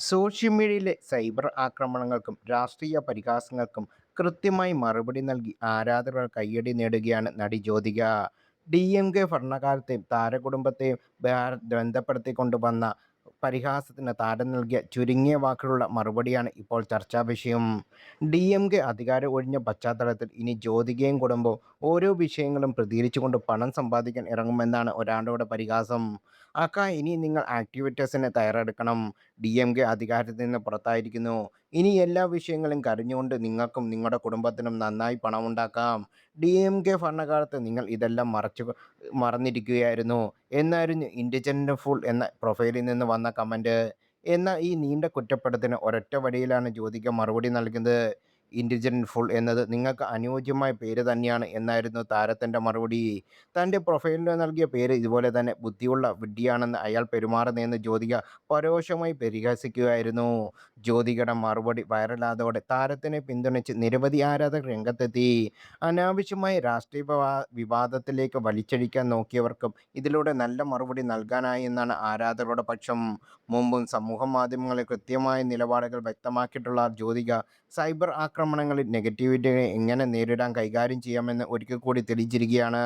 Social മീഡിയയിലെ cyber ആക്രമണങ്ങൾക്കും രാഷ്ട്രീയ പരിഹാസങ്ങൾക്കും കൃത്യമായി മറുപടി നൽകി ആരാധകരുടെ കയ്യടി നേടുകയാണ് നടി ജ്യോതിക. DMK ഭരണകാലത്തെയും താരകുടുംബത്തെയും ബന്ധപ്പെടുത്തിക്കൊണ്ട് വന്ന പരിഹാസത്തിന് താരം നൽകിയ ചുരുങ്ങിയ വാക്കുകളുള്ള മറുപടിയാണ് ഇപ്പോൾ ചർച്ചാ വിഷയം. DMK അധികാരം ഒഴിഞ്ഞ പശ്ചാത്തലത്തിൽ ഇനി ജ്യോതികയും കുടുംബവും ഓരോ വിഷയങ്ങളും പ്രതികരിച്ചുകൊണ്ട് പണം സമ്പാദിക്കാൻ ഇറങ്ങുമെന്നാണ് ഒരാളുടെ പരിഹാസം. ഇനി നിങ്ങൾ ആക്ടിവിറ്റീസിന് തയ്യാറെടുക്കണം. DMK അധികാരത്തിൽ നിന്ന് പുറത്തായിരിക്കുന്നു. ഇനി എല്ലാ വിഷയങ്ങളും കരഞ്ഞുകൊണ്ട് നിങ്ങൾക്കും നിങ്ങളുടെ കുടുംബത്തിനും നന്നായി പണമുണ്ടാക്കാം. DMK ഭരണകാലത്ത് നിങ്ങൾ ഇതെല്ലാം മറന്നിരിക്കുകയായിരുന്നു എന്നായിരുന്നു ഇൻഡിജന്റ് ഫൂൾ എന്ന പ്രൊഫൈലിൽ നിന്ന് വന്ന കമന്റ്. എന്നാൽ ഈ നീണ്ട കുറ്റപ്പെടുത്തലിന് ഒരൊറ്റ വരിയിലാണ് ജ്യോതിക മറുപടി നൽകുന്നത്. ഇൻഡിജന്റ് ഫുൾ എന്നത് നിങ്ങൾക്ക് അനുയോജ്യമായ പേര് തന്നെയാണ് എന്നായിരുന്നു താരത്തിൻ്റെ മറുപടി. തൻ്റെ പ്രൊഫൈലിന് നൽകിയ പേര് ഇതുപോലെ തന്നെ ബുദ്ധിയുള്ള വിഡ്ഢിയാണെന്ന് അയാൾ പെരുമാറുന്നതെന്ന് ജ്യോതിക പരോക്ഷമായി പരിഹസിക്കുകയായിരുന്നു. ജ്യോതികയുടെ മറുപടി വൈറലായതോടെ താരത്തിനെ പിന്തുണച്ച് നിരവധി ആരാധകർ രംഗത്തെത്തി. അനാവശ്യമായ രാഷ്ട്രീയ വിവാദത്തിലേക്ക് വലിച്ചഴിക്കാൻ നോക്കിയവർക്കും ഇതിലൂടെ നല്ല മറുപടി നൽകാനായി എന്നാണ് ആരാധകരുടെ പക്ഷം. മുമ്പും സമൂഹമാധ്യമങ്ങളിൽ കൃത്യമായ നിലപാടുകൾ വ്യക്തമാക്കിയിട്ടുള്ള ജ്യോതിക സൈബർ ആക്രമണങ്ങളിൽ നെഗറ്റിവിറ്റിയെ എങ്ങനെ നേരിടാൻ കൈകാര്യം ചെയ്യാമെന്ന് ഒരിക്കൽ കൂടി തെളിയിച്ചിരിക്കുകയാണ്.